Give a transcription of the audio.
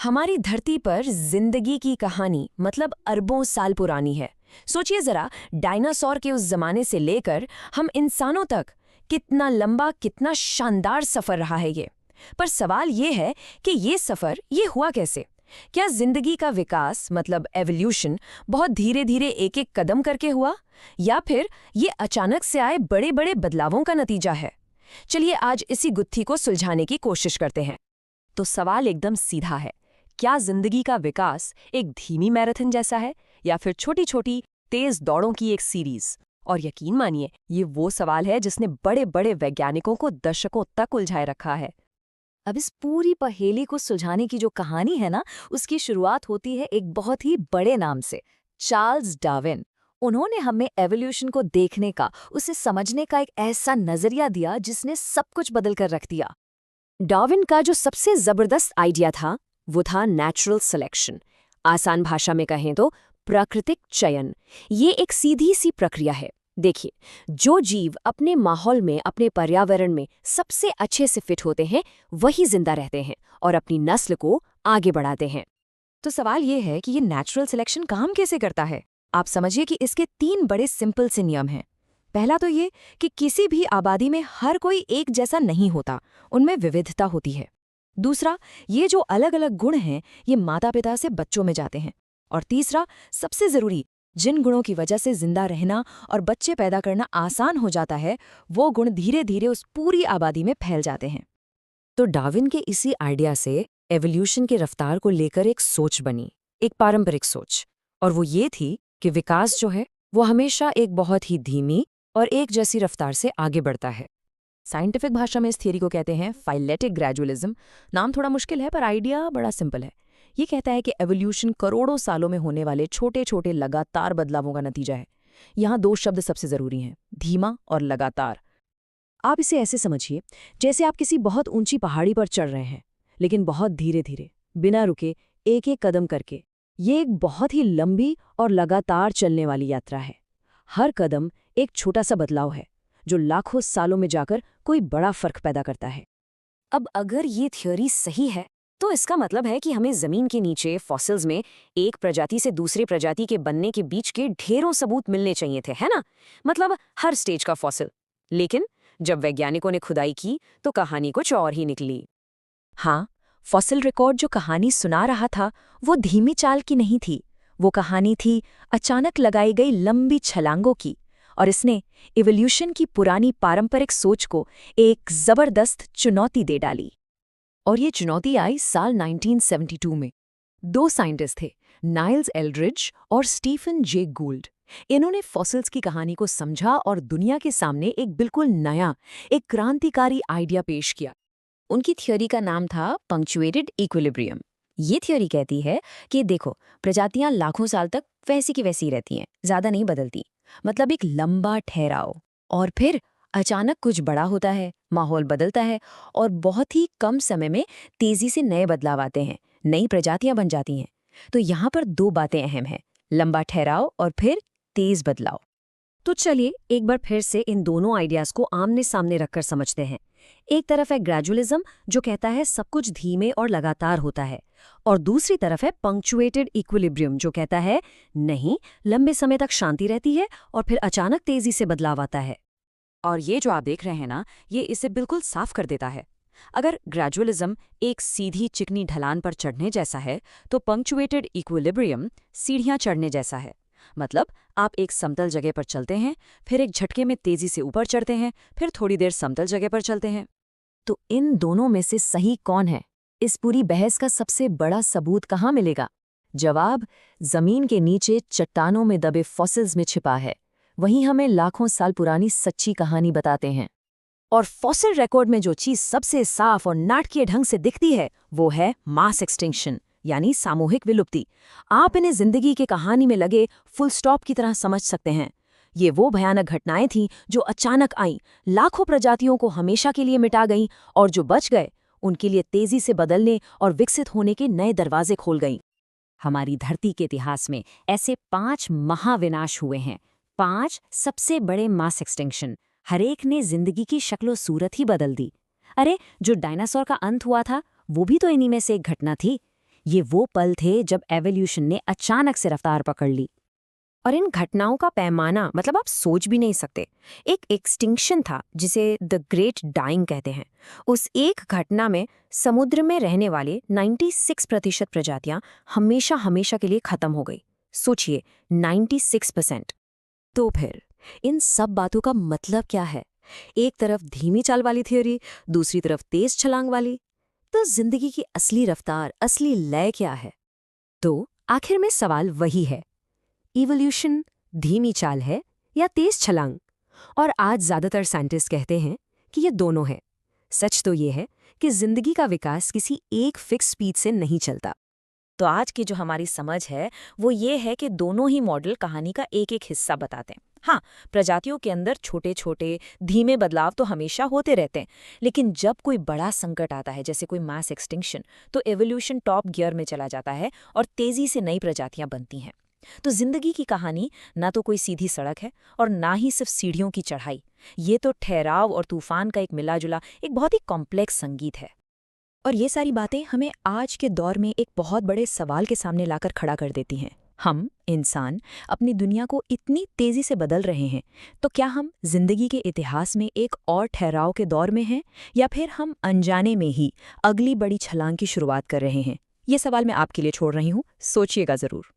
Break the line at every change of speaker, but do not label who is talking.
हमारी धरती पर जिंदगी की कहानी मतलब अरबों साल पुरानी है। सोचिए जरा, डायनासोर के उस जमाने से लेकर हम इंसानों तक कितना लंबा, कितना शानदार सफर रहा है ये। पर सवाल ये है कि ये सफर ये हुआ कैसे? क्या जिंदगी का विकास मतलब एवोल्यूशन बहुत धीरे धीरे एक एक कदम करके हुआ, या फिर ये अचानक से आए बड़े बड़े बदलावों का नतीजा है? चलिए आज इसी गुत्थी को सुलझाने की कोशिश करते हैं। तो सवाल एकदम सीधा है, क्या जिंदगी का विकास एक धीमी मैराथन जैसा है या फिर छोटी छोटी तेज दौड़ों की एक सीरीज? और यकीन मानिए, ये वो सवाल है जिसने बड़े बड़े वैज्ञानिकों को दशकों तक उलझाए रखा है।
अब इस पूरी पहेली को सुलझाने की जो कहानी है ना, उसकी शुरुआत होती है एक बहुत ही बड़े नाम से, चार्ल्स डार्विन। उन्होंने हमें एवोल्यूशन को देखने का, उसे समझने का एक ऐसा नजरिया दिया जिसने सब कुछ बदल कर रख दिया।
डार्विन का जो सबसे जबरदस्त आइडिया था वो था नेचुरल सिलेक्शन। आसान भाषा में कहें तो प्राकृतिक चयन। ये एक सीधी सी प्रक्रिया है। देखिए, जो जीव अपने माहौल में, अपने पर्यावरण में सबसे अच्छे से फिट होते हैं वही जिंदा रहते हैं और अपनी नस्ल को आगे बढ़ाते हैं। तो सवाल ये है कि ये नेचुरल सिलेक्शन काम कैसे करता है? आप समझिए कि इसके 3 बड़े सिंपल से नियम हैं। पहला तो ये कि किसी भी आबादी में हर कोई एक जैसा नहीं होता, उनमें विविधता होती है। दूसरा, ये जो अलग अलग गुण हैं ये माता पिता से बच्चों में जाते हैं। और तीसरा, सबसे जरूरी, जिन गुणों की वजह से जिंदा रहना और बच्चे पैदा करना आसान हो जाता है, वो गुण धीरे धीरे उस पूरी आबादी में फैल जाते हैं।
तो डार्विन के इसी आइडिया से एवोल्यूशन की रफ्तार को लेकर एक सोच बनी, एक पारंपरिक सोच। और वो ये थी कि विकास जो है वो हमेशा एक बहुत ही धीमी और एक जैसी रफ्तार से आगे बढ़ता है।
साइंटिफिक भाषा में इस थियरी को कहते हैं फाइलेटिक ग्रेजुअलिज्म। नाम थोड़ा मुश्किल है पर आइडिया बड़ा सिंपल है। ये कहता है कि एवोल्यूशन करोड़ों सालों में होने वाले छोटे छोटे लगातार बदलावों का नतीजा है। यहाँ 2 शब्द सबसे जरूरी हैं, धीमा और लगातार। आप इसे ऐसे समझिए, जैसे आप किसी बहुत ऊंची पहाड़ी पर चढ़ रहे हैं, लेकिन बहुत धीरे धीरे, बिना रुके, एक एक कदम करके। ये एक बहुत ही लंबी और लगातार चलने वाली यात्रा है। हर कदम एक छोटा सा बदलाव है जो लाखों सालों में जाकर कोई बड़ा फर्क पैदा करता है। अब अगर ये थ्योरी सही है तो इसका मतलब है कि हमें जमीन के नीचे फॉसिल्स में एक प्रजाति से दूसरे प्रजाति के बनने के बीच के ढेरों सबूत मिलने चाहिए थे, है ना? मतलब हर स्टेज का फॉसिल। लेकिन जब वैज्ञानिकों ने खुदाई की तो कहानी कुछ और ही निकली। हाँ, फॉसिल रिकॉर्ड जो कहानी सुना रहा था वो धीमी चाल की नहीं थी। वो कहानी थी अचानक लगाई गई लंबी छलांगों की। और इसने इवोल्यूशन की पुरानी पारंपरिक सोच को एक जबरदस्त चुनौती दे डाली। और ये चुनौती आई साल 1972 में। 2 साइंटिस्ट थे, नाइल्स एल्ड्रिज और स्टीफन जे गूल्ड। इन्होंने फॉसिल्स की कहानी को समझा और दुनिया के सामने एक बिल्कुल नया, एक क्रांतिकारी आइडिया पेश किया। उनकी थ्योरी का नाम था पंक्चुएटेड इक्विलिब्रियम। ये थ्योरी कहती है कि देखो, प्रजातियां लाखों साल तक वैसी की वैसी रहती हैं, ज्यादा नहीं बदलती। मतलब एक लंबा ठहराव, और फिर अचानक कुछ बड़ा होता है, माहौल बदलता है और बहुत ही कम समय में तेजी से नए बदलाव आते हैं, नई प्रजातियां बन जाती हैं। तो यहाँ पर 2 बातें अहम हैं, लंबा ठहराव और फिर तेज बदलाव। तो चलिए एक बार फिर से इन दोनों आइडियाज को आमने सामने रखकर समझते हैं। एक तरफ है ग्रेजुअलिज्म जो कहता है सब कुछ धीमे और लगातार होता है, और दूसरी तरफ है पंक्चुएटेड इक्विलिब्रियम जो कहता है नहीं, लंबे समय तक शांति रहती है और फिर अचानक तेजी से बदलाव आता है। और ये जो आप देख रहे हैं ना, ये इसे बिल्कुल साफ कर देता है। अगर ग्रेजुअलिज्म एक सीधी चिकनी ढलान पर चढ़ने जैसा है तो पंक्चुएटेड इक्विलिब्रियम सीढ़ियां चढ़ने जैसा है। मतलब आप एक समतल जगह पर चलते हैं, फिर एक झटके में तेजी से ऊपर चढ़ते हैं, फिर थोड़ी देर समतल जगह पर चलते हैं। तो इन दोनों में से सही कौन है? इस पूरी बहस का सबसे बड़ा सबूत कहाँ मिलेगा? जवाब जमीन के नीचे चट्टानों में दबे फॉसिल्स में छिपा है। वहीं हमें लाखों साल पुरानी सच्ची कहानी बताते हैं। और फॉसिल रिकॉर्ड में जो चीज सबसे साफ और नाटकीय ढंग से दिखती है वो है मास एक्सटिंक्शन, यानी सामूहिक विलुप्ति। आप इन्हें जिंदगी की कहानी में लगे फुल स्टॉप की तरह समझ सकते हैं। ये वो भयानक घटनाएं थीं जो अचानक आईं, लाखों प्रजातियों को हमेशा के लिए मिटा गईं, और जो बच गए उनके लिए तेजी से बदलने और विकसित होने के नए दरवाजे खोल गईं। हमारी धरती के इतिहास में ऐसे 5 महाविनाश हुए हैं, 5 सबसे बड़े मास एक्सटिंक्शन। हर एक ने जिंदगी की शक्लो सूरत ही बदल दी। अरे, जो डायनासोर का अंत हुआ था वो भी तो इन्हीं में से एक घटना थी।
ये वो पल थे जब एवोल्यूशन ने अचानक से रफ्तार पकड़ ली।
और इन घटनाओं का पैमाना मतलब आप सोच भी नहीं सकते। एक एक्सटिंक्शन था जिसे द ग्रेट डाइंग कहते हैं। उस एक घटना में समुद्र में रहने वाले 96% प्रजातियां हमेशा हमेशा के लिए खत्म हो गई। सोचिए, 96%।
तो फिर इन सब बातों का मतलब क्या है? एक तरफ धीमी चाल वाली थ्योरी, दूसरी तरफ तेज छलांग वाली। तो जिंदगी की असली रफ्तार, असली लय क्या है? तो आखिर में सवाल वही है, इवोल्यूशन धीमी चाल है या तेज छलांग? और आज ज्यादातर साइंटिस्ट कहते हैं कि ये दोनों है। सच तो ये है कि जिंदगी का विकास किसी एक फिक्स स्पीड से नहीं चलता।
तो आज की जो हमारी समझ है वो ये है कि दोनों ही मॉडल कहानी का एक एक हिस्सा बताते हैं। हाँ, प्रजातियों के अंदर छोटे छोटे धीमे बदलाव तो हमेशा होते रहते हैं, लेकिन जब कोई बड़ा संकट आता है जैसे कोई मास एक्सटिंक्शन, तो एवोल्यूशन टॉप गियर में चला जाता है और तेजी से नई प्रजातियां बनती हैं। तो जिंदगी की कहानी ना तो कोई सीधी सड़क है और ना ही सिर्फ सीढ़ियों की चढ़ाई। ये तो ठहराव और तूफान का एक मिलाजुला एक बहुत ही कॉम्प्लेक्स संगीत है। और ये सारी बातें हमें आज के दौर में एक बहुत बड़े सवाल के सामने लाकर खड़ा कर देती हैं। हम इंसान अपनी दुनिया को इतनी तेजी से बदल रहे हैं, तो क्या हम जिंदगी के इतिहास में एक और ठहराव के दौर में हैं, या फिर हम अनजाने में ही अगली बड़ी छलांग की शुरुआत कर रहे हैं? ये सवाल मैं आपके लिए छोड़ रही हूँ, सोचिएगा जरूर।